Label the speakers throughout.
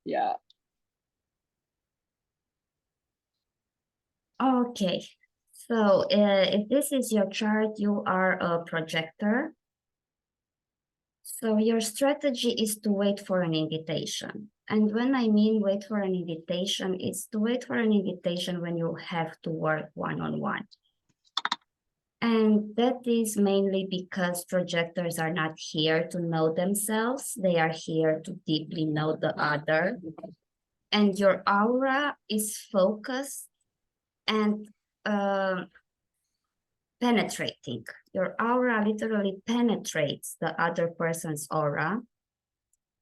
Speaker 1: Yeah.
Speaker 2: Okay, so if this is your chart, you are a projector. So your strategy is to wait for an invitation. And when I mean wait for an invitation, it's to wait for an invitation when you have to work one-on-one. And that is mainly because projectors are not here to know themselves. They are here to deeply know the other. And your aura is focused and penetrating. Your aura literally penetrates the other person's aura.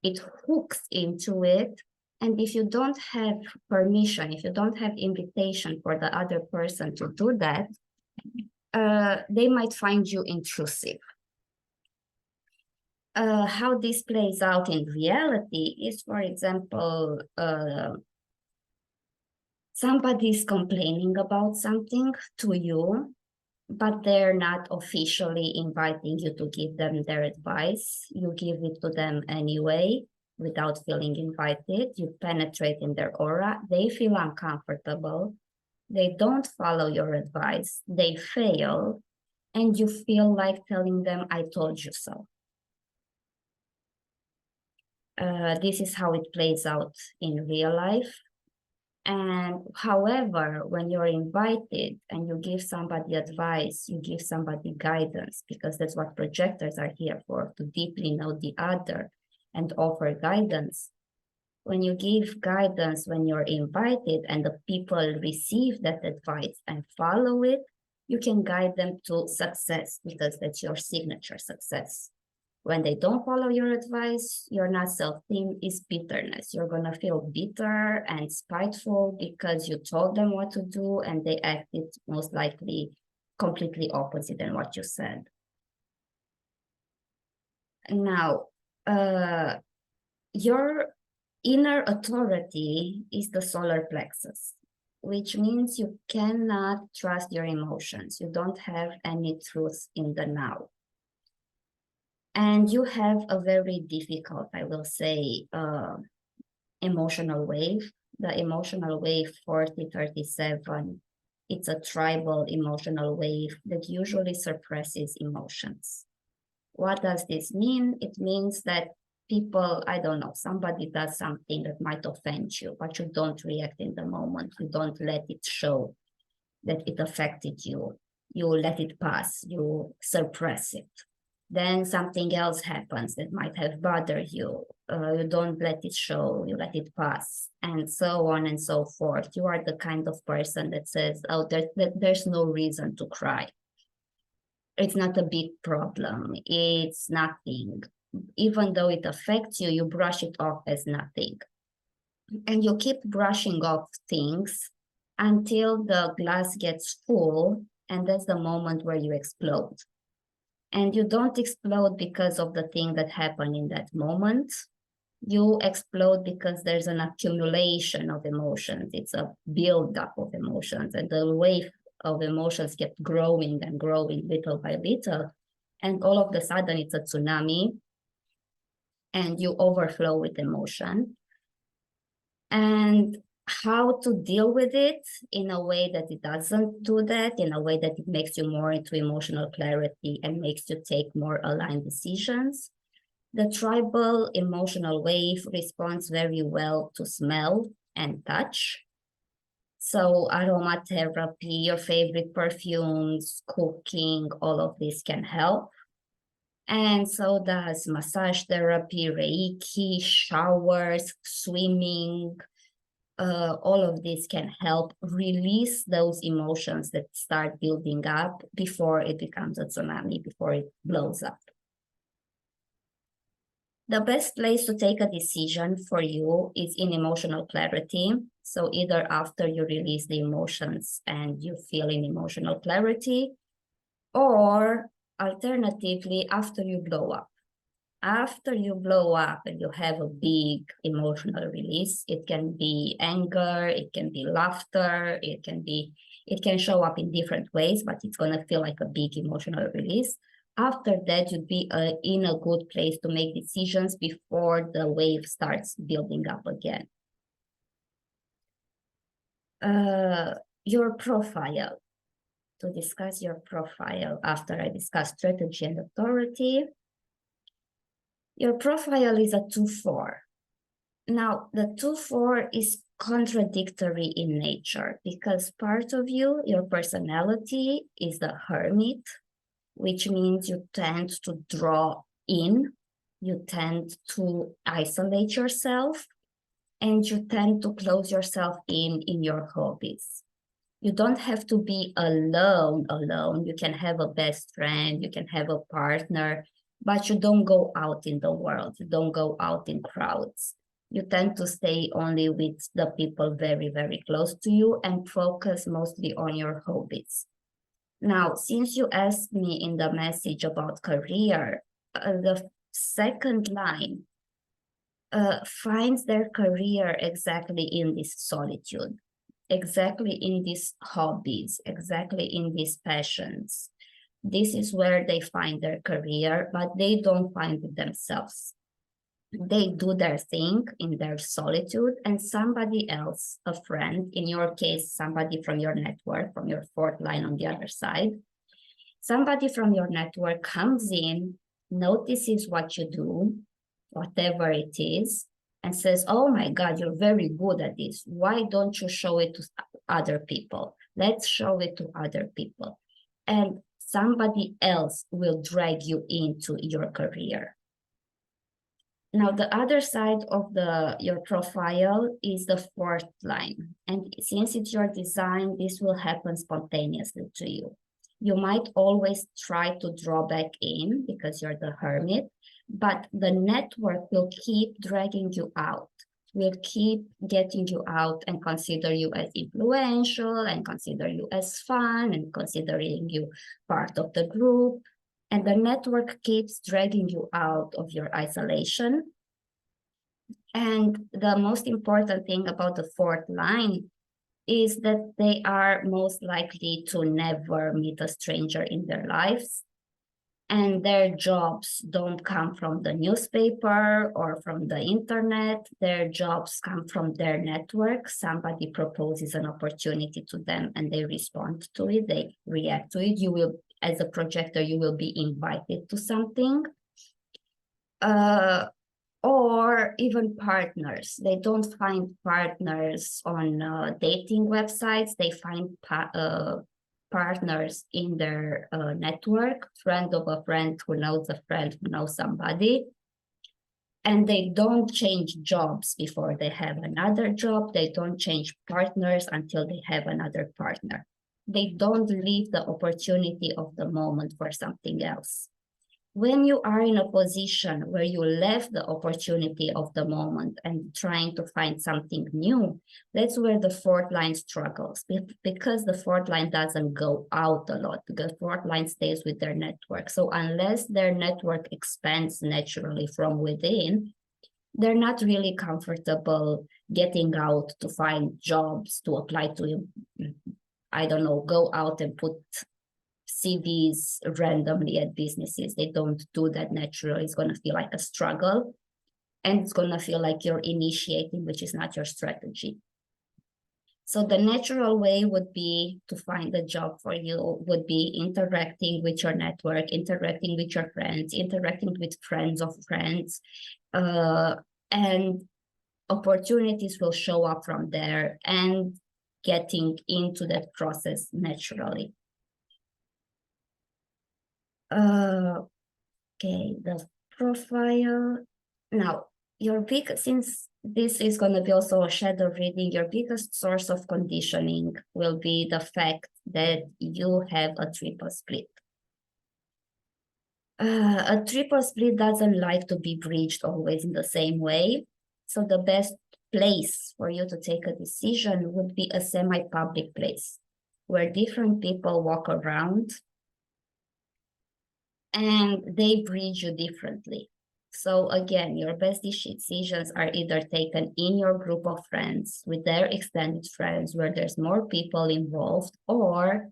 Speaker 2: It hooks into it. And if you don't have permission, if you don't have invitation for the other person to do that, they might find you intrusive. How this plays out in reality is, for example, somebody is complaining about something to you, but they're not officially inviting you to give them their advice. You give it to them anyway without feeling invited. You penetrate in their aura. They feel uncomfortable. They don't follow your advice. They fail. And you feel like telling them, I told you so. This is how it plays out in real life. And however, when you're invited and you give somebody advice, you give somebody guidance, because that's what projectors are here for, to deeply know the other and offer guidance. When you give guidance, when you're invited and the people receive that advice and follow it, you can guide them to success, because that's your signature success. When they don't follow your advice, your not self-theme is bitterness. You're going to feel bitter and spiteful because you told them what to do and they acted most likely completely opposite than what you said. Now, your inner authority is the solar plexus, which means you cannot trust your emotions. You don't have any truth in the now. And you have a very difficult, I will say, emotional wave. The emotional wave 4037, it's a tribal emotional wave that usually suppresses emotions. What does this mean? It means that people, I don't know, somebody does something that might offend you, but you don't react in the moment. You don't let it show that it affected you. You let it pass. You suppress it. Then something else happens that might have bothered you. You don't let it show, you let it pass, and so on and so forth. You are the kind of person that says, oh, there's no reason to cry. It's not a big problem. It's nothing. Even though it affects you, you brush it off as nothing. And you keep brushing off things until the glass gets full, and that's the moment where you explode. And you don't explode because of the thing that happened in that moment. You explode because there's an accumulation of emotions. It's a buildup of emotions, and the wave of emotions kept growing and growing little by little. And all of a sudden, it's a tsunami, and you overflow with emotion. And how to deal with it in a way that it doesn't do that, in a way that it makes you more into emotional clarity and makes you take more aligned decisions. The tribal emotional wave responds very well to smell and touch. So aromatherapy, your favorite perfumes, cooking, all of this can help. And so does massage therapy, Reiki, showers, swimming. All of this can help release those emotions that start building up before it becomes a tsunami, before it blows up. The best place to take a decision for you is in emotional clarity. So either after you release the emotions and you feel in emotional clarity, or alternatively, after you blow up. After you blow up and you have a big emotional release, it can be anger, it can be laughter, it can show up in different ways, but it's going to feel like a big emotional release. After that, you'd be in a good place to make decisions before the wave starts building up again. Your profile. To discuss your profile after I discuss strategy and authority. Your profile is a 2-4. Now, the 2-4 is contradictory in nature because part of you, your personality, is the hermit, which means you tend to draw in, you tend to isolate yourself, and you tend to close yourself in your hobbies. You don't have to be alone. You can have a best friend, you can have a partner, but you don't go out in the world. You don't go out in crowds. You tend to stay only with the people very, very close to you and focus mostly on your hobbies. Now, since you asked me in the message about career, the second line finds their career exactly in this solitude, exactly in these hobbies, exactly in these passions. This is where they find their career, but they don't find it themselves. They do their thing in their solitude, and somebody else, a friend, in your case, somebody from your network, from your fourth line on the other side, somebody from your network comes in, notices what you do, whatever it is, and says, oh my God, you're very good at this. Why don't you show it to other people? Let's show it to other people. And somebody else will drag you into your career. Now, the other side of your profile is the fourth line. And since it's your design, this will happen spontaneously to you. You might always try to draw back in because you're the hermit, but the network will keep dragging you out, will keep getting you out and consider you as influential and consider you as fun and considering you part of the group. And the network keeps dragging you out of your isolation. And the most important thing about the fourth line is that they are most likely to never meet a stranger in their lives. And their jobs don't come from the newspaper or from the internet. Their jobs come from their network. Somebody proposes an opportunity to them and they respond to it, they react to it. You will, as a projector, you will be invited to something. Or even partners. They don't find partners on dating websites. They find partners in their network, friend of a friend who knows a friend who knows somebody. And they don't change jobs before they have another job. They don't change partners until they have another partner. They don't leave the opportunity of the moment for something else. When you are in a position where you left the opportunity of the moment and trying to find something new, that's where the fourth line struggles, because the fourth line doesn't go out a lot. The fourth line stays with their network. So unless their network expands naturally from within, they're not really comfortable getting out to find jobs, to apply to, I don't know, go out and put CVs randomly at businesses. They don't do that naturally. It's going to feel like a struggle, and it's going to feel like you're initiating, which is not your strategy. So the natural way would be to find a job for you would be interacting with your network, interacting with your friends, interacting with friends of friends, and opportunities will show up from there and getting into that process naturally. Okay, the profile. Now, since this is going to be also a shadow reading, your biggest source of conditioning will be the fact that you have a triple split. A triple split doesn't like to be bridged always in the same way. So the best place for you to take a decision would be a semi-public place where different people walk around and they bridge you differently. So again, your best decisions are either taken in your group of friends with their extended friends where there's more people involved, or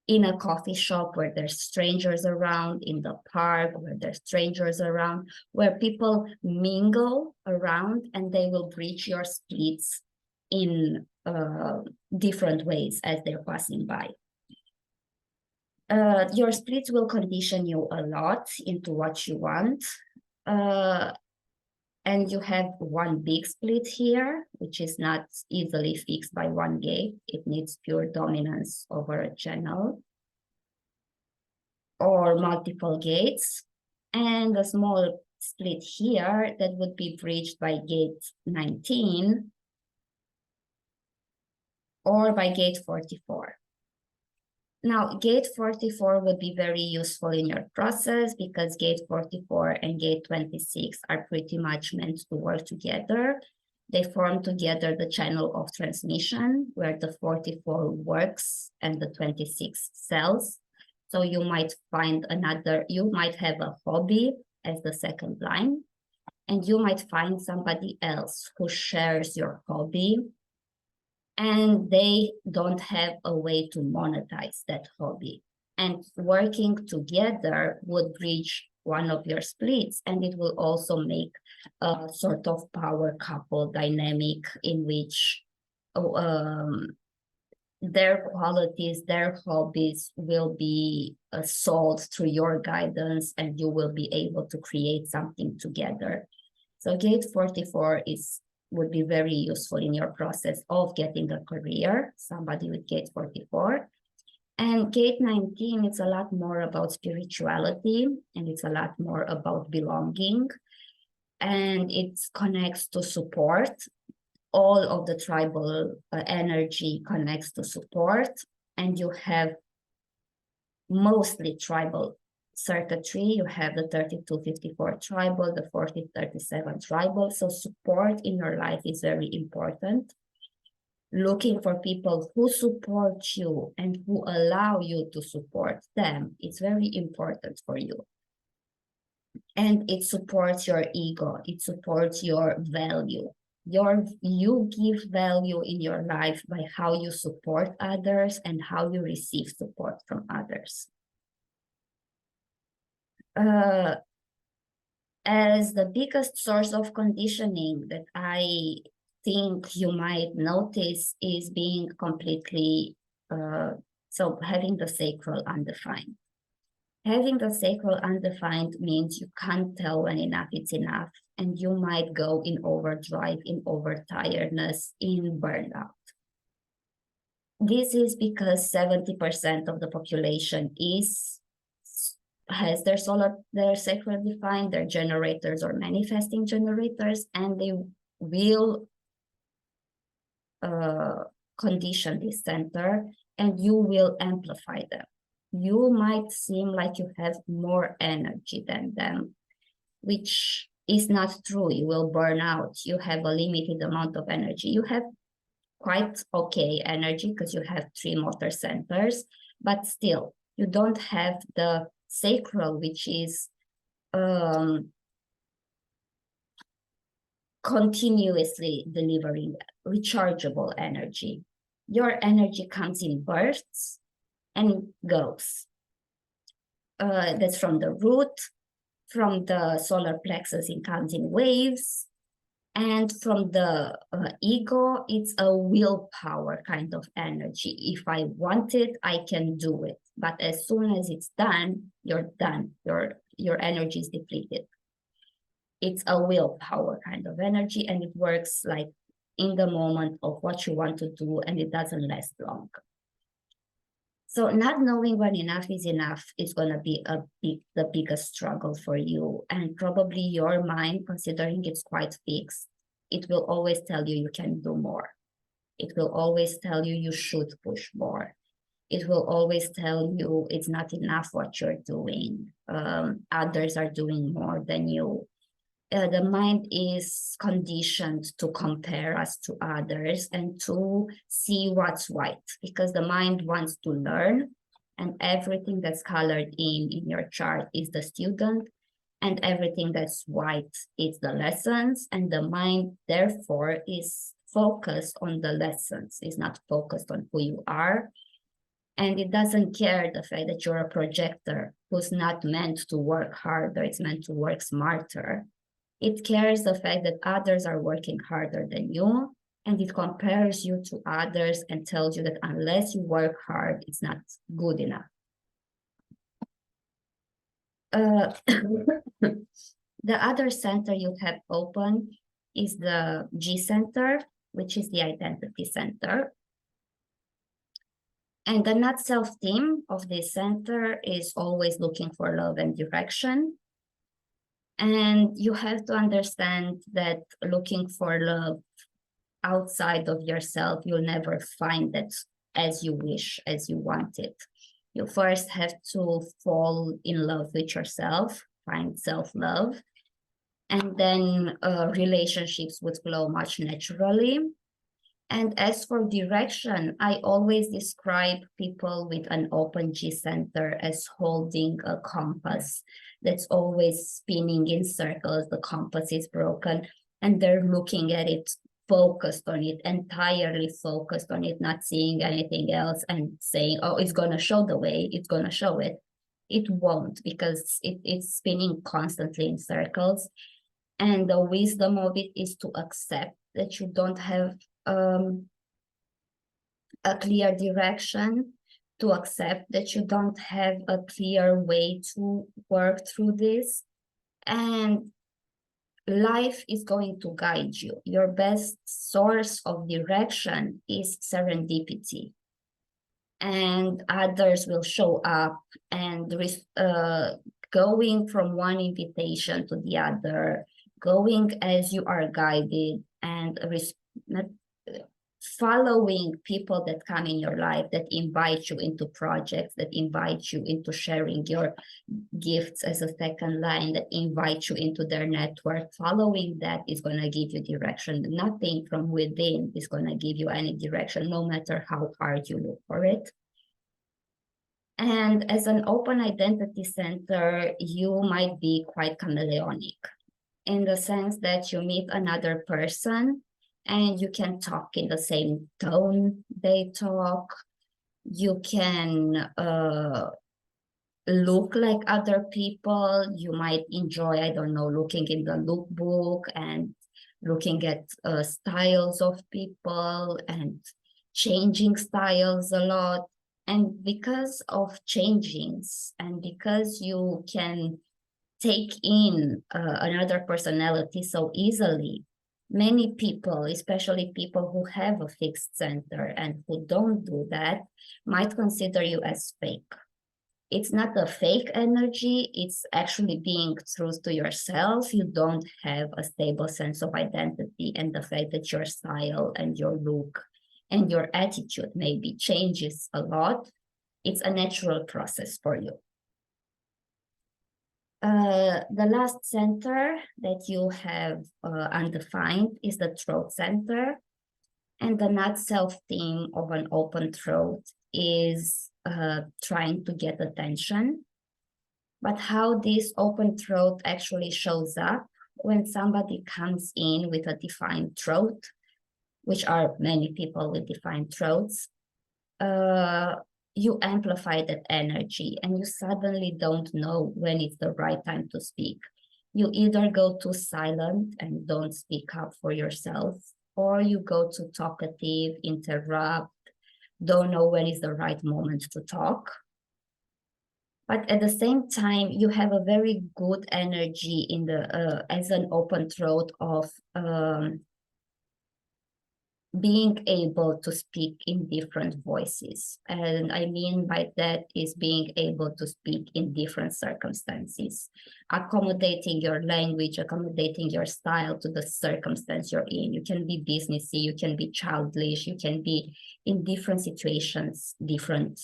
Speaker 2: in a coffee shop where there's strangers around, in the park where there's strangers around, where people mingle around and they will breach your splits in different ways as they're passing by. Your splits will condition you a lot into what you want. And you have one big split here, which is not easily fixed by one gate. It needs pure dominance over a channel or multiple gates. And a small split here that would be breached by gate 19 or by gate 44. Now, gate 44 would be very useful in your process because gate 44 and gate 26 are pretty much meant to work together. They form together the channel of transmission where the 44 works and the 26 cells. So you might find you might have a hobby as the second line, and you might find somebody else who shares your hobby, and they don't have a way to monetize that hobby. And working together would bridge one of your splits, and it will also make a sort of power couple dynamic in which their qualities, their hobbies will be solved through your guidance, and you will be able to create something together. So gate 44 would be very useful in your process of getting a career, somebody with gate 44. And gate 19, it's a lot more about spirituality, and it's a lot more about belonging, and it connects to support. All of the tribal energy connects to support, and you have mostly tribal circuitry. You have the 3254 tribal, the 4037 tribal. So support in your life is very important. Looking for people who support you and who allow you to support them, it's very important for you. And it supports your ego. It supports your value. You give value in your life by how you support others and how you receive support from others. As the biggest source of conditioning that I think you might notice is being completely, so having the sacral undefined. Having the sacral undefined means you can't tell when enough is enough, and you might go in overdrive, in overtiredness, in burnout. This is because 70% of the population has their sacral defined, their generators or manifesting generators, and they will condition this center, and you will amplify them. You might seem like you have more energy than them, which is not true. You will burn out. You have a limited amount of energy. You have quite okay energy because you have 3 motor centers, but still, you don't have the sacral, which is continuously delivering rechargeable energy. Your energy comes in bursts and goes. That's from the root, from the solar plexus, it comes in waves, and from the ego, it's a willpower kind of energy. If I want it, I can do it. But as soon as it's done, you're done. Your energy is depleted. It's a willpower kind of energy, and it works like in the moment of what you want to do, and it doesn't last long. So not knowing when enough is enough is going to be the biggest struggle for you. And probably your mind, considering it's quite fixed, it will always tell you can do more. It will always tell you should push more. It will always tell you it's not enough what you're doing. Others are doing more than you. The mind is conditioned to compare us to others and to see what's right, because the mind wants to learn, and everything that's colored in your chart is the student, and everything that's white is the lessons, and the mind therefore is focused on the lessons, is not focused on who you are. And it doesn't care the fact that you're a projector who's not meant to work harder, it's meant to work smarter. It cares the fact that others are working harder than you, and it compares you to others and tells you that unless you work hard, it's not good enough. The other center you have open is the G center, which is the identity center. And the not self theme of this center is always looking for love and direction. And you have to understand that looking for love outside of yourself, you'll never find that as you wish, as you want it. You first have to fall in love with yourself, find self-love, and then relationships would flow much naturally. And as for direction, I always describe people with an open G center as holding a compass that's always spinning in circles. The compass is broken and they're looking at it, focused on it, entirely focused on it, not seeing anything else and saying, oh, it's going to show the way, it's going to show it. It won't, because it's spinning constantly in circles. And the wisdom of it is to accept that you don't have a clear direction, to accept that you don't have a clear way to work through this. And life is going to guide you. Your best source of direction is serendipity. And others will show up, and going from one invitation to the other, going as you are guided, and following people that come in your life, that invite you into projects, that invite you into sharing your gifts as a second line, that invite you into their network. Following that is going to give you direction. Nothing from within is going to give you any direction, no matter how hard you look for it. And as an open identity center, you might be quite chameleonic, in the sense that you meet another person and you can talk in the same tone they talk. You can look like other people. You might enjoy, I don't know, looking in the lookbook and looking at styles of people and changing styles a lot. And because of changings, and because you can take in another personality so easily, many people, especially people who have a fixed center and who don't do that, might consider you as fake. It's not a fake energy, it's actually being true to yourself. You don't have a stable sense of identity, and the fact that your style and your look and your attitude maybe changes a lot, it's a natural process for you. The last center that you have undefined is the throat center. And the not self theme of an open throat is trying to get attention. But how this open throat actually shows up when somebody comes in with a defined throat, which are many people with defined throats, you amplify that energy and you suddenly don't know when it's the right time to speak. You either go too silent and don't speak up for yourself, or you go too talkative, interrupt, don't know when is the right moment to talk. But at the same time, you have a very good energy in the as an open throat of being able to speak in different voices. And I mean by that is being able to speak in different circumstances, accommodating your language, accommodating your style to the circumstance you're in. You can be businessy, you can be childish, you can be in different situations, different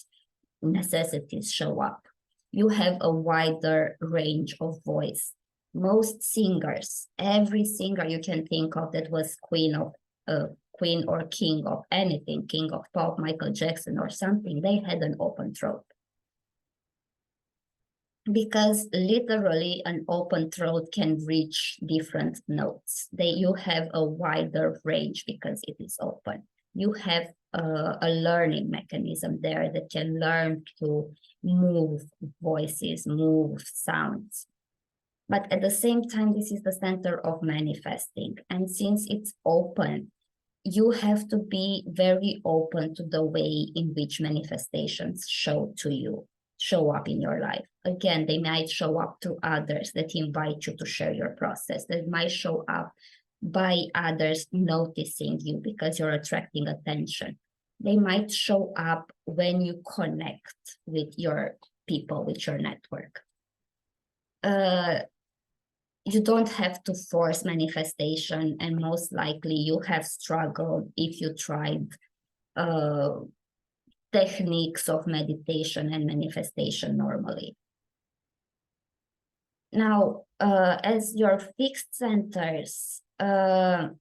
Speaker 2: necessities show up. You have a wider range of voice. Most singers, every singer you can think of that was queen or king of anything, king of pop, Michael Jackson or something, they had an open throat. Because literally an open throat can reach different notes. You have a wider range because it is open. You have a learning mechanism there that can learn to move voices, move sounds. But at the same time, this is the center of manifesting. And since it's open, you have to be very open to the way in which manifestations show up in your life. Again, they might show up through others that invite you to share your process. They might show up by others noticing you because you're attracting attention. They might show up when you connect with your people, with your network. You don't have to force manifestation, and most likely you have struggled if you tried techniques of meditation and manifestation normally. Now, as your fixed centers, you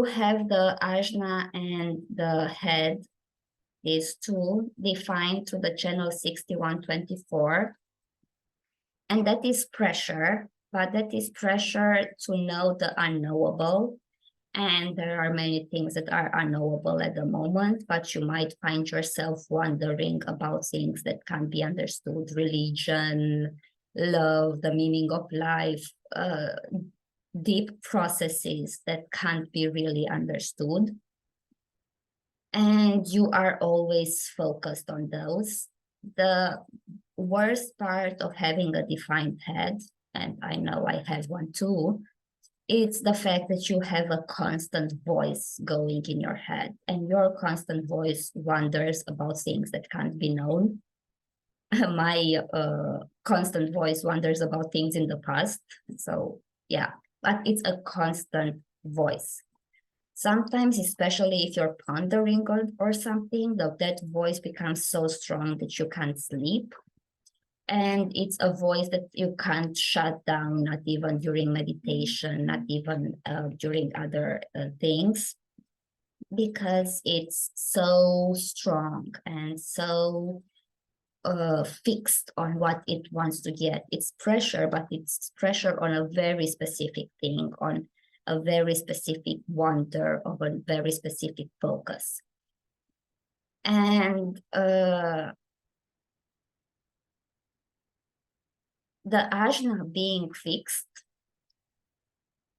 Speaker 2: have the ajna and the head, these two defined through the channel 6124. And that is pressure, but that is pressure to know the unknowable. And there are many things that are unknowable at the moment, but you might find yourself wondering about things that can't be understood: religion, love, the meaning of life, deep processes that can't be really understood. And you are always focused on those. The worst part of having a defined head, and I know I have one too, it's the fact that you have a constant voice going in your head, and your constant voice wonders about things that can't be known. My constant voice wonders about things in the past. So yeah, but it's a constant voice. Sometimes, especially if you're pondering or something, that voice becomes so strong that you can't sleep. And it's a voice that you can't shut down, not even during meditation, not even during other things, because it's so strong and so fixed on what it wants to get. It's pressure, but it's pressure on a very specific thing, on a very specific wonder, of a very specific focus. And the ajna being fixed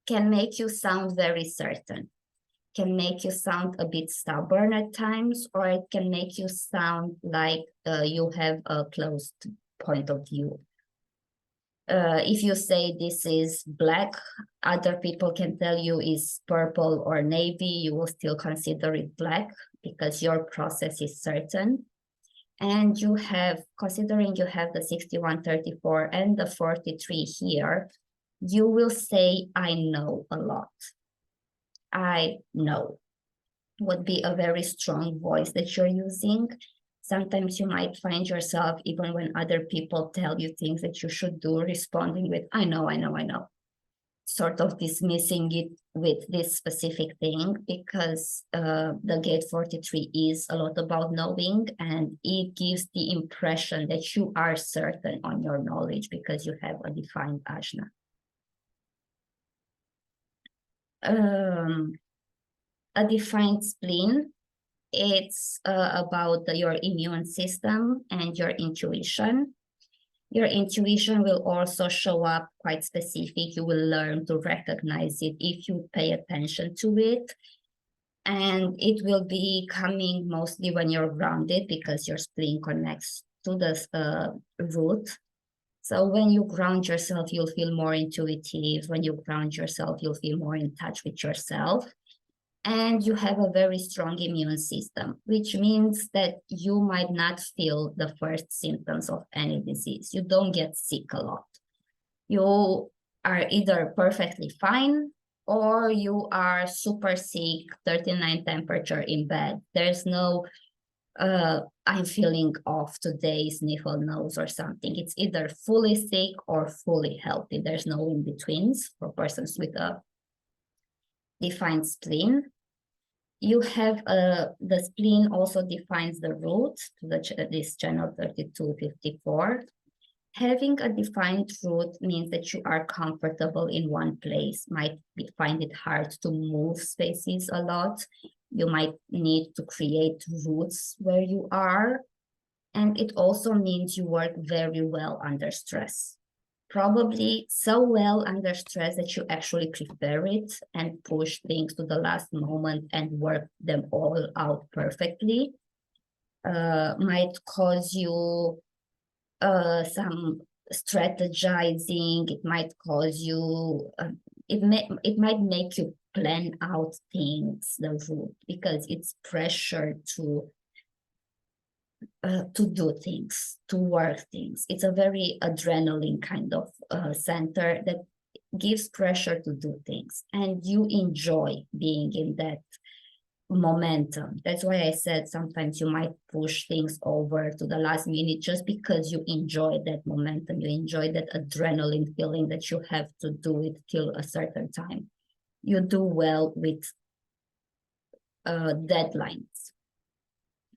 Speaker 2: can make you sound very certain, can make you sound a bit stubborn at times, or it can make you sound like you have a closed point of view. If you say this is black, other people can tell you is purple or navy, you will still consider it black because your process is certain. And you have, considering you have the 6134 and the 43 here, you will say, I know a lot. I know would be a very strong voice that you're using. Sometimes you might find yourself, even when other people tell you things that you should do, responding with, I know, I know, I know. Sort of dismissing it with this specific thing, because the gate 43 is a lot about knowing, and it gives the impression that you are certain on your knowledge because you have a defined ajna. A defined spleen, it's about your immune system and your intuition. Your intuition will also show up quite specific. You will learn to recognize it if you pay attention to it. And it will be coming mostly when you're grounded, because your spleen connects to the root. So when you ground yourself, you'll feel more intuitive. When you ground yourself, you'll feel more in touch with yourself. And you have a very strong immune system, which means that you might not feel the first symptoms of any disease. You don't get sick a lot. You are either perfectly fine or you are super sick, 39 temperature in bed. There's no, I'm feeling off today, sniffle nose or something. It's either fully sick or fully healthy. There's no in-betweens for persons with a defined spleen. You have the spleen also defines the root to this channel 3254. Having a defined root means that you are comfortable in one place. Might find it hard to move spaces a lot, You might need to create roots where you are. And it also means you work very well under stress. Probably so well under stress that you actually prefer it and push things to the last moment and work them all out perfectly. Might cause you some strategizing. It might cause you, it might make you plan out things, the route, because it's pressure to do things, to work things. It's a very adrenaline kind of center that gives pressure to do things, and you enjoy being in that momentum. That's why I said sometimes you might push things over to the last minute just because you enjoy that momentum. You enjoy that adrenaline feeling that you have to do it till a certain time. You do well with deadlines.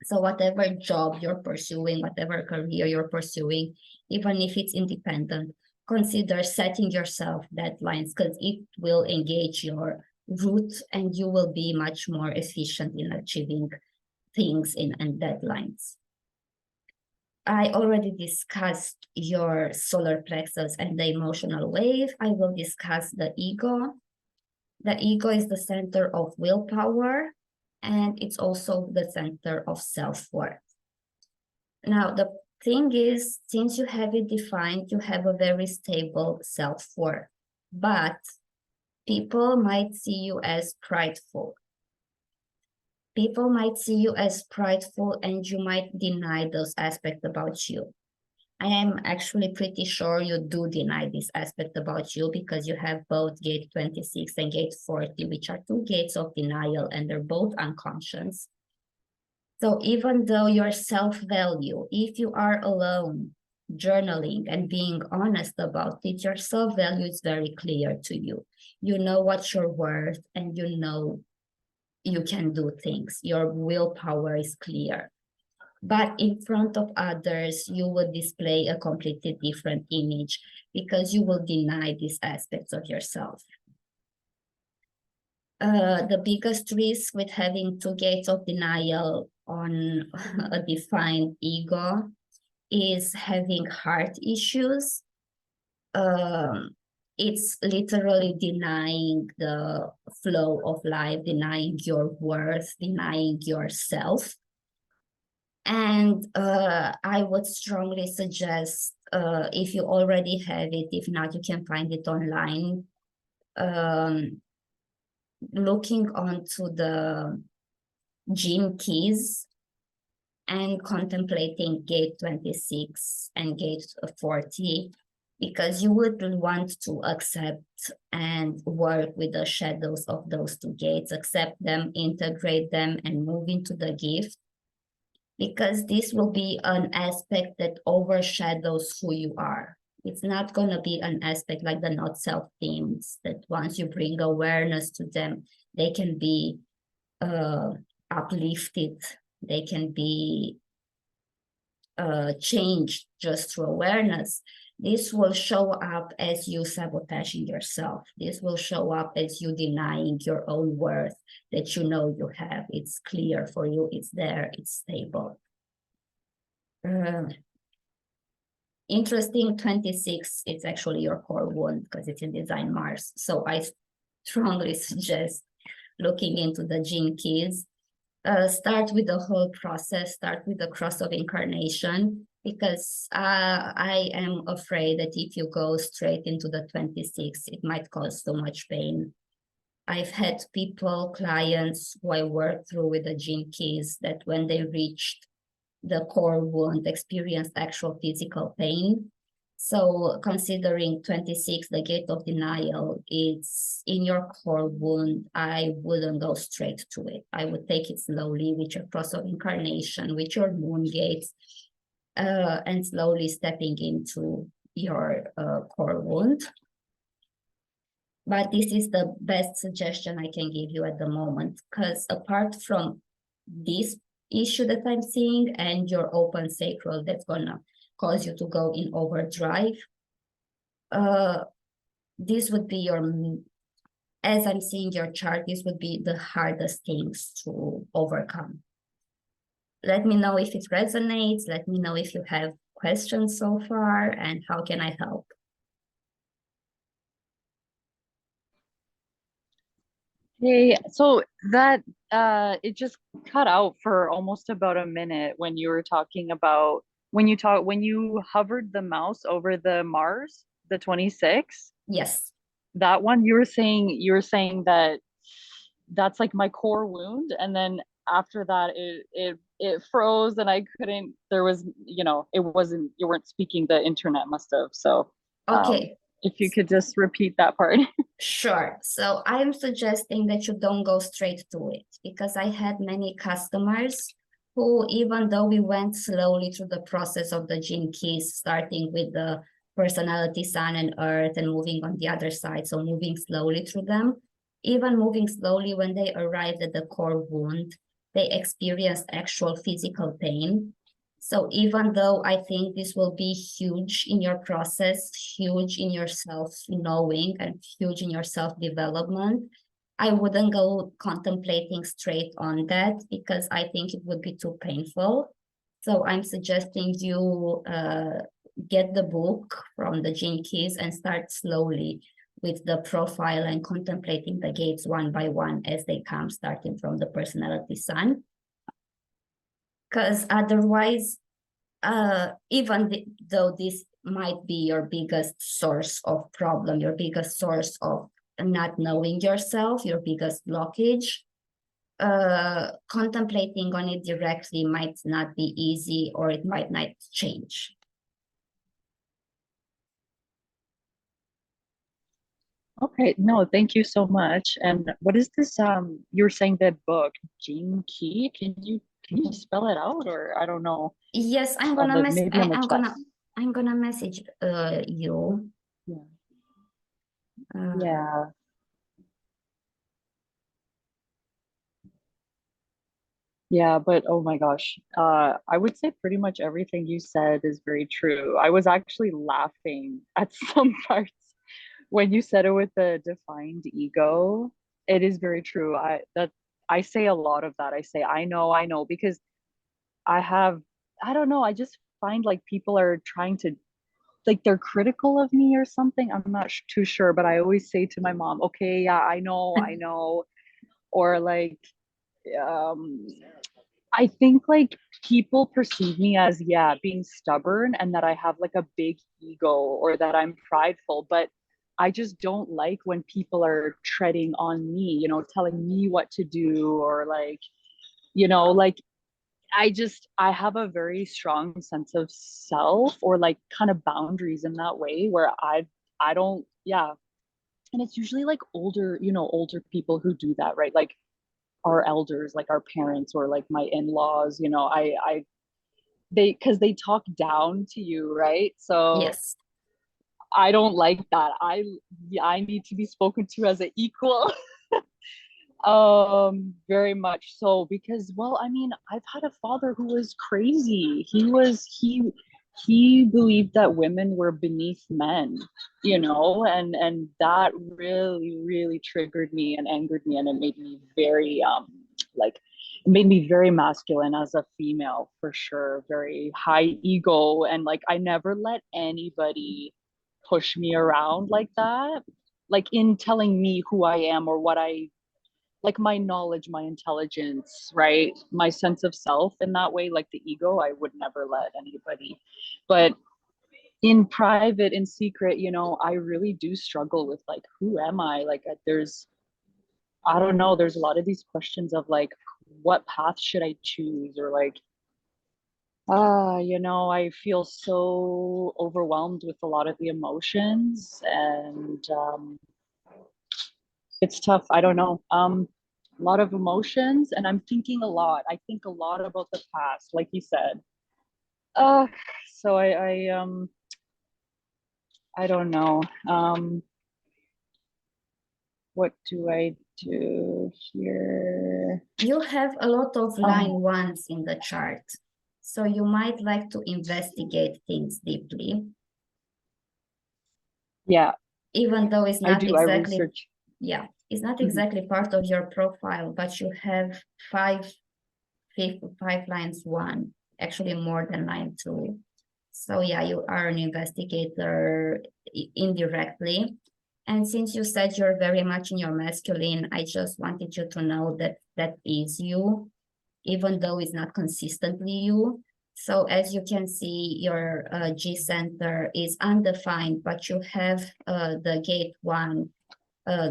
Speaker 2: So whatever job you're pursuing, whatever career you're pursuing, even if it's independent, consider setting yourself deadlines because it will engage your route and you will be much more efficient in achieving things and deadlines. I already discussed your solar plexus and the emotional wave. I will discuss the ego. The ego is the center of willpower, and it's also the center of self-worth. Now, the thing is, since you have it defined, you have a very stable self-worth, but people might see you as prideful. People might see you as prideful and you might deny those aspects about you. I am actually pretty sure you do deny this aspect about you because you have both gate 26 and gate 40, which are two gates of denial, and they're both unconscious. So even though your self-value, if you are alone, journaling and being honest about it, your self-value is very clear to you. You know what you're worth and you know you can do things. Your willpower is clear. But in front of others, you will display a completely different image because you will deny these aspects of yourself. The biggest risk with having two gates of denial on a defined ego is having heart issues. It's literally denying the flow of life, denying your worth, denying yourself. And I would strongly suggest, if you already have it, if not, you can find it online, looking onto the gene keys and contemplating gate 26 and gate 40, because you would want to accept and work with the shadows of those two gates, accept them, integrate them, and move into the gift. Because this will be an aspect that overshadows who you are. It's not going to be an aspect like the not self themes that once you bring awareness to them, they can be uplifted. They can be changed just through awareness. This will show up as you sabotaging yourself. This will show up as you denying your own worth that you know you have. It's clear for you. It's there. It's stable. Interesting, 26, it's actually your core wound because it's in design Mars. So I strongly suggest looking into the gene keys. Start with the whole process, start with the cross of incarnation, because I am afraid that if you go straight into the 26, it might cause so much pain. I've had people, clients who I worked through with the gene keys that when they reached the core wound experienced actual physical pain. So considering 26, the gate of denial, it's in your core wound, I wouldn't go straight to it. I would take it slowly with your cross of incarnation, with your moon gates, and slowly stepping into your core wound. But this is the best suggestion I can give you at the moment, because apart from this issue that I'm seeing and your open sacral that's gonna cause you to go in overdrive, this would be your as I'm seeing your chart, this would be the hardest things to overcome. Let me know if it resonates. Let me know if you have questions so far, and how can I help?
Speaker 1: Hey, so that it just cut out for almost about a minute when you were talking about when you hovered the mouse over the Mars, the 26,
Speaker 2: Yes.
Speaker 1: that one you were saying that that's like my core wound, and then after that it froze and I couldn't, there was, it wasn't, you weren't speaking, the internet must have. So
Speaker 2: Okay.
Speaker 1: if you could just repeat that part.
Speaker 2: Sure. So I am suggesting that you don't go straight to it, because I had many customers who, even though we went slowly through the process of the gene keys, starting with the personality, sun and earth, and moving on the other side, so moving slowly through them, even moving slowly, when they arrived at the core wound, they experienced actual physical pain. So even though I think this will be huge in your process, huge in your self-knowing, and huge in your self-development, I wouldn't go contemplating straight on that, because I think it would be too painful. So I'm suggesting you get the book from the Gene Keys and start slowly with the profile and contemplating the gates one by one as they come, starting from the personality sun. Because otherwise, though this might be your biggest source of problem, your biggest source of not knowing yourself, your biggest blockage, contemplating on it directly might not be easy, or it might not change.
Speaker 1: Okay, no, thank you so much. And what is this? You're saying that book, Gene Key? Can you spell it out, or I don't know,
Speaker 2: Yes,
Speaker 1: maybe on the chat.
Speaker 2: I'm gonna message you.
Speaker 1: Yeah.
Speaker 2: Uh,
Speaker 1: Yeah. Yeah, but oh my gosh. I would say pretty much everything you said is very true. I was actually laughing at some parts when you said it with the defined ego. It is very true. I say a lot of that. I say I know, because I have, I don't know, I just find like people are trying to, like, they're critical of me or something. I'm not too sure, but I always say to my mom, okay, yeah, I know. Or like, um, I think like people perceive me as, yeah, being stubborn and that I have like a big ego or that I'm prideful, but I just don't like when people are treading on me, telling me what to do, or like, like I have a very strong sense of self, or like kind of boundaries in that way, where I don't, yeah. And it's usually like older people who do that, right? Like our elders, like our parents, or like my in-laws, because they talk down to you, right? So
Speaker 2: yes.
Speaker 1: I don't like that. I need to be spoken to as an equal. Very much so, because, well, I mean, I've had a father who was crazy. He believed that women were beneath men, and that really, really triggered me and angered me, and it made me very like it made me very masculine as a female, for sure, very high ego, and like I never let anybody push me around like that, like in telling me who I am or what I like, my knowledge, my intelligence, right? My sense of self in that way, like the ego, I would never let anybody. But in private, in secret, I really do struggle with like, who am I? Like, I don't know, there's a lot of these questions of like, what path should I choose? Or like, I feel so overwhelmed with a lot of the emotions, and it's tough. I don't know. A lot of emotions, and I'm thinking a lot. I think a lot about the past, like you said. Uh, so I don't know. What do I do here?
Speaker 2: You have a lot of line
Speaker 1: Oh,
Speaker 2: ones in the chart, so you might like to investigate things deeply,
Speaker 1: yeah,
Speaker 2: even though it's
Speaker 1: I
Speaker 2: not
Speaker 1: do. I
Speaker 2: exactly,
Speaker 1: research.
Speaker 2: yeah. It's not
Speaker 1: Mhm.
Speaker 2: exactly part of your profile, but you have five lines one, actually more than line two. So yeah, you are an investigator indirectly. And since you said you're very much in your masculine, I just wanted you to know that that is you, even though it's not consistently you. So as you can see, your G center is undefined, but you have the gate one uh,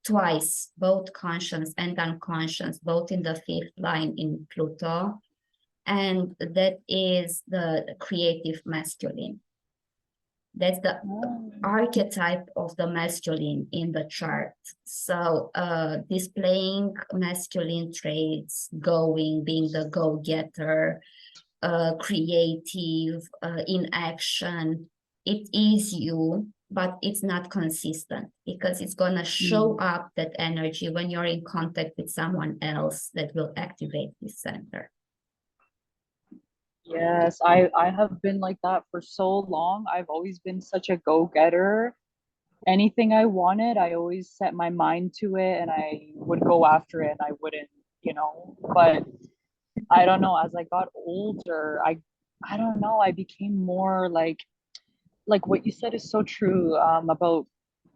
Speaker 2: twice, both conscious and unconscious, both in the fifth line in Pluto. And that is the creative masculine. That's the
Speaker 1: Oh.
Speaker 2: archetype of the masculine in the chart. So displaying masculine traits, going, being the go-getter, creative, in action. It is you, but it's not consistent because it's going to show
Speaker 1: Mm.
Speaker 2: up that energy when you're in contact with someone else that will activate this center.
Speaker 1: Yes, I have been like that for so long. I've always been such a go-getter. Anything I wanted, I always set my mind to it and I would go after it and I wouldn't, but I don't know, as I got older, I don't know, I became more like what you said is so true, about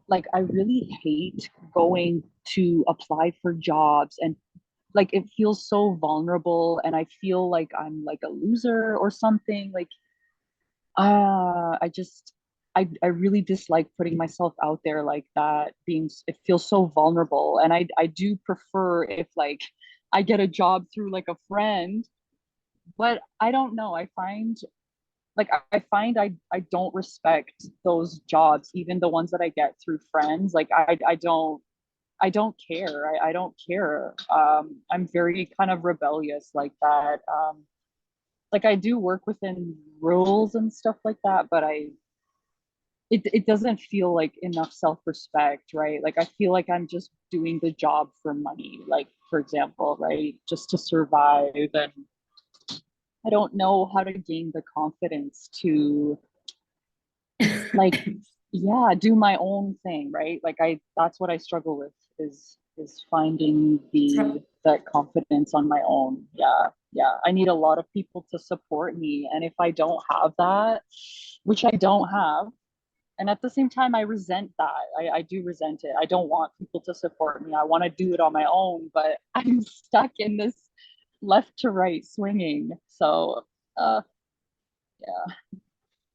Speaker 1: like I really hate going to apply for jobs, and like it feels so vulnerable and I feel like I'm like a loser or something. Like I just I really dislike putting myself out there like that. It feels so vulnerable, and I do prefer if like I get a job through like a friend, but I don't know. I find I don't respect those jobs, even the ones that I get through friends. Like I don't care. I don't care. I'm very kind of rebellious like that. Like I do work within rules and stuff like that, but it doesn't feel like enough self-respect, right? Like I feel like I'm just doing the job for money, like for example, right? Just to survive. And I don't know how to gain the confidence to like yeah, do my own thing, right? Like I that's what I struggle with is finding the that confidence on my own. Yeah. Yeah, I need a lot of people to support me, and if I don't have that, which I don't have, and at the same time I resent that. I do resent it. I don't want people to support me. I want to do it on my own, but I'm stuck in this left to right swinging. So yeah.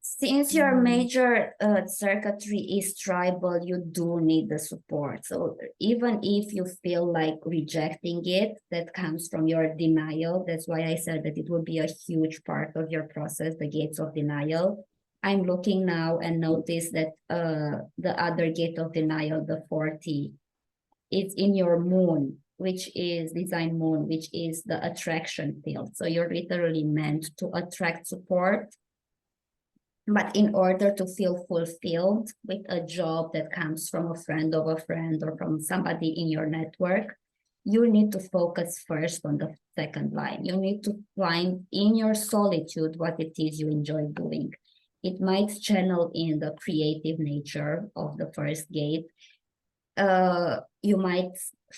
Speaker 2: Since your
Speaker 1: Mm.
Speaker 2: major circuitry is tribal, you do need the support. So even if you feel like rejecting it, that comes from your denial. That's why I said that it would be a huge part of your process, the gates of denial. I'm looking now and notice that the other gate of denial, the 40, it's in your moon, which is design moon, which is the attraction field. So you're literally meant to attract support, but in order to feel fulfilled with a job that comes from a friend of a friend or from somebody in your network, you need to focus first on the second line. You need to find in your solitude what it is you enjoy doing. It might channel in the creative nature of the first gate. You might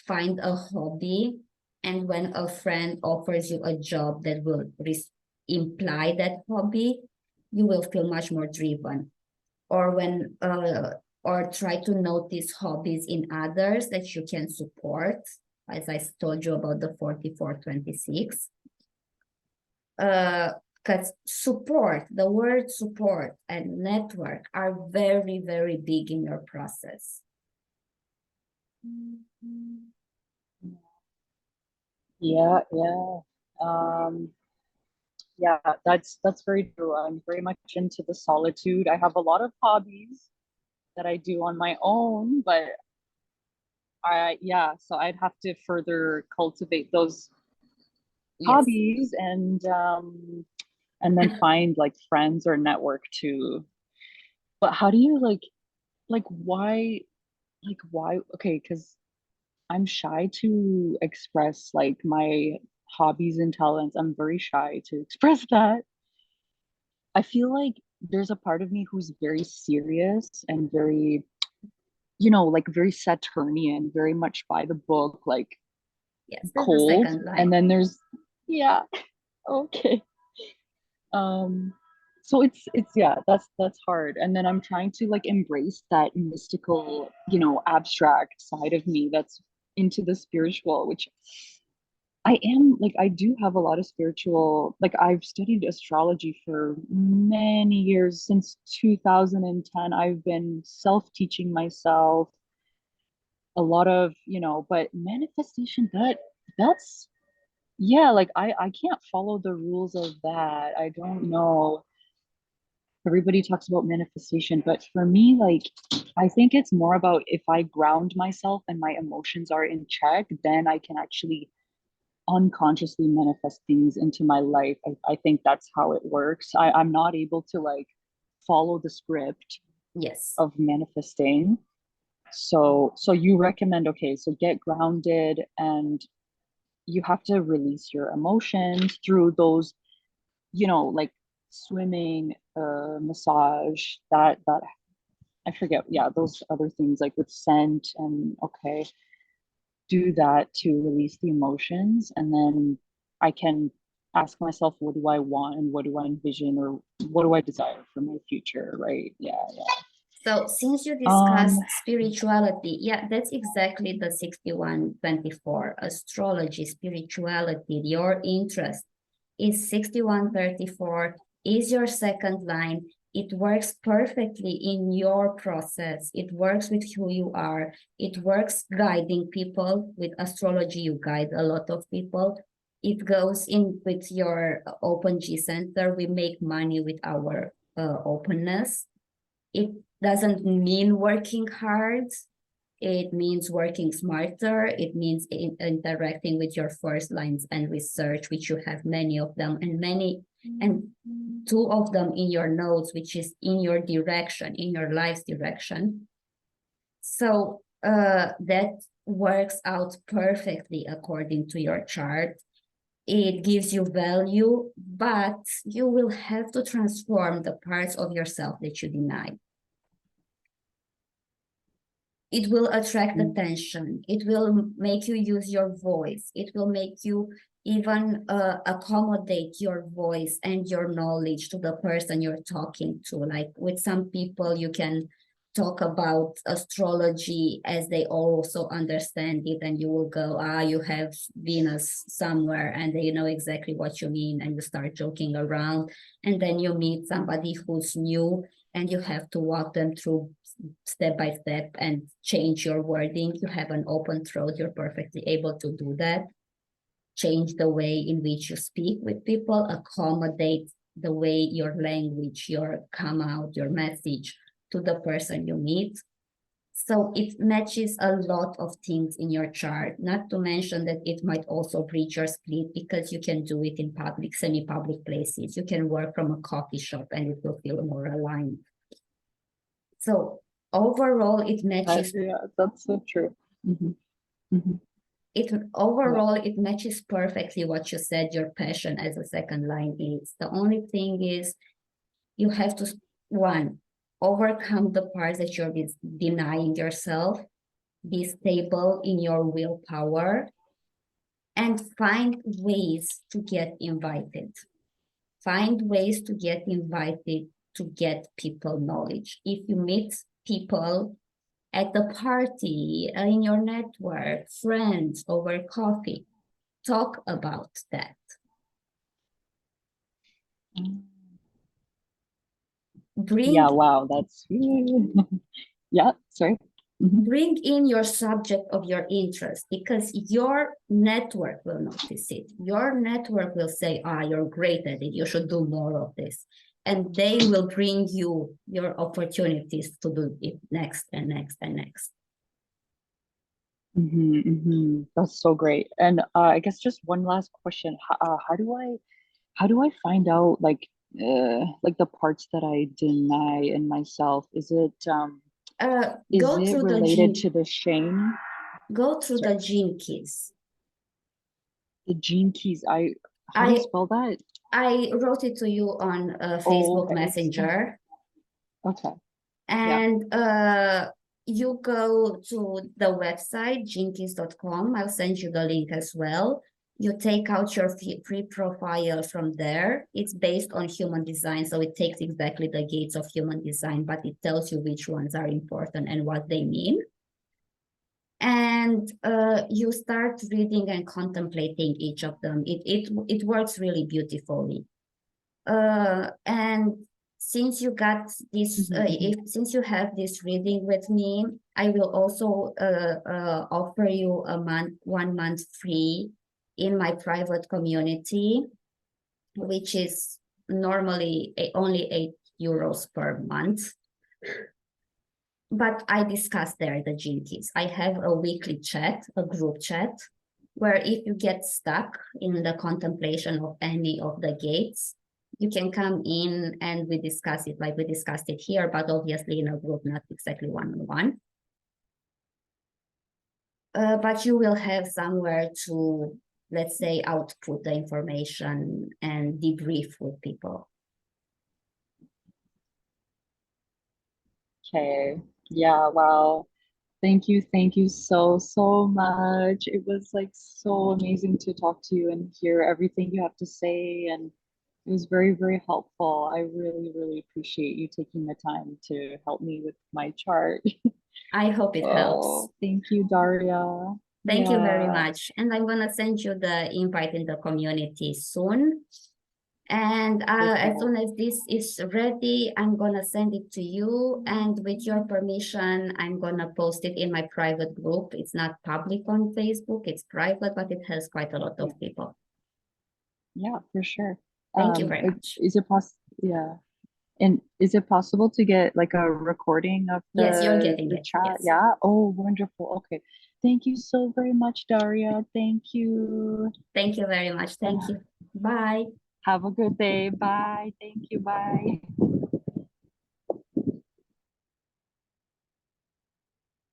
Speaker 2: find a hobby, and when a friend offers you a job that will imply that hobby, you will feel much more driven. Or when or try to notice hobbies in others that you can support, as I told you about the 4426. Because support, the word support and network are very, very big in your process.
Speaker 1: Yeah, yeah. Yeah, that's very true. I'm very much into the solitude. I have a lot of hobbies that I do on my own, but so I'd have to further cultivate those
Speaker 2: Yes.
Speaker 1: hobbies and then find like friends or network too. But how do you why why okay, because I'm shy to express like my hobbies and talents. I'm very shy to express that. I feel like there's a part of me who's very serious and very like very Saturnian, very much by the book, like
Speaker 2: Yes, that's the
Speaker 1: cold.
Speaker 2: second line.
Speaker 1: And then there's, yeah, okay. Um, so it's yeah, that's hard. And then I'm trying to like embrace that mystical, abstract side of me that's into the spiritual, which I am like I do have a lot of spiritual, like I've studied astrology for many years since 2010. I've been self-teaching myself a lot of, but manifestation that's yeah, like I can't follow the rules of that. I don't know. Everybody talks about manifestation, but for me, like I think it's more about if I ground myself and my emotions are in check, then I can actually unconsciously manifest things into my life. I think that's how it works. I'm not able to like follow the script
Speaker 2: Yes.
Speaker 1: of manifesting. So you recommend, okay, so get grounded and you have to release your emotions through those, like swimming, massage, that I forget, yeah, those other things like with scent and okay, do that to release the emotions, and then I can ask myself, what do I want and what do I envision or what do I desire for my future, right? Yeah, yeah.
Speaker 2: So since you
Speaker 1: Um,
Speaker 2: discussed spirituality, yeah, that's exactly the 6124 astrology, spirituality, your interest is 6134 is your second line. It works perfectly in your process. It works with who you are. It works guiding people. With astrology, you guide a lot of people. It goes in with your open G center. We make money with our openness. It doesn't mean working hard. It means working smarter. It means interacting with your first lines and research, which you have many of them, and two of them in your notes, which is in your direction, in your life's direction. So that works out perfectly according to your chart. It gives you value, but you will have to transform the parts of yourself that you deny. It will attract attention. It will make you use your voice. It will make you even accommodate your voice and your knowledge to the person you're talking to. Like with some people, you can talk about astrology as they also understand it, and you will go, you have Venus somewhere, and they know exactly what you mean, and you start joking around. And then you meet somebody who's new, and you have to walk them through step by step and change your wording. You have an open throat, you're perfectly able to do that. Change the way in which you speak with people, accommodate the way your language, your come out, your message to the person you meet. So it matches a lot of things in your chart, not to mention that it might also breach your split because you can do it in public, semi-public places. You can work from a coffee shop and it will feel more aligned. So overall, it matches.
Speaker 1: yeah, that's so true. Mm-hmm. Mm-hmm.
Speaker 2: It matches perfectly what you said your passion as a second line is. The only thing is you have to, one, overcome the parts that you're denying yourself, be stable in your willpower, and find ways to get invited. Find ways to get invited to get people knowledge. If you meet people at the party, in your network, friends, over coffee, talk about that.
Speaker 1: Yeah,
Speaker 2: Bring
Speaker 1: wow, that's yeah, sorry. Mm-hmm.
Speaker 2: bring in your subject of your interest, because your network will notice it. Your network will say, you're great at it, you should do more of this. And they will bring you your opportunities to do it next and next and next.
Speaker 1: Mm-hmm, mm-hmm. That's so great. And I guess just one last question. How do I find out like the parts that I deny in myself? Is
Speaker 2: Go
Speaker 1: it
Speaker 2: through the
Speaker 1: related
Speaker 2: gene
Speaker 1: to the shame?
Speaker 2: go through
Speaker 1: Sorry,
Speaker 2: the gene keys.
Speaker 1: the gene keys. How do you
Speaker 2: I
Speaker 1: spell that?
Speaker 2: I wrote it to you on
Speaker 1: Oh,
Speaker 2: Facebook
Speaker 1: okay.
Speaker 2: Messenger.
Speaker 1: Okay. Yeah.
Speaker 2: And you go to the website, jinkies.com. I'll send you the link as well. You take out your free profile from there. It's based on human design, so it takes exactly the gates of human design, but it tells you which ones are important and what they mean. And you start reading and contemplating each of them. It works really beautifully. And since you got this, since you have this reading with me, I will also offer you a 1 month free in my private community, which is normally only €8 per month. But I discuss there the Gene Keys. I have a weekly chat, a group chat, where if you get stuck in the contemplation of any of the gates, you can come in and we discuss it like we discussed it here, but obviously in a group, not exactly one-on-one. But you will have somewhere to, let's say, output the information and debrief with people.
Speaker 1: Okay. Yeah, wow. Thank you so much. It was like so amazing to talk to you and hear everything you have to say. And it was very helpful. I really appreciate you taking the time to help me with my chart.
Speaker 2: I hope it helps.
Speaker 1: Oh, thank you, Daria.
Speaker 2: Thank you very
Speaker 1: Yeah,
Speaker 2: much. And I'm going to send you the invite in the community soon. And as soon as this is ready, I'm going to send it to you. And with your permission, I'm going to post it in my private group. It's not public on Facebook, it's private, but it has quite a lot of people.
Speaker 1: yeah, for sure.
Speaker 2: Thank you very much.
Speaker 1: Is it possible? Yeah. And is it possible to get like a recording of
Speaker 2: Yes, you're getting
Speaker 1: the
Speaker 2: it.
Speaker 1: chat?
Speaker 2: Yes.
Speaker 1: Yeah. Oh, wonderful. Okay. Thank you so very much, Daria. Thank you.
Speaker 2: Thank you very much. Thank you. Bye.
Speaker 1: Have a good day. Bye. Thank you. Bye.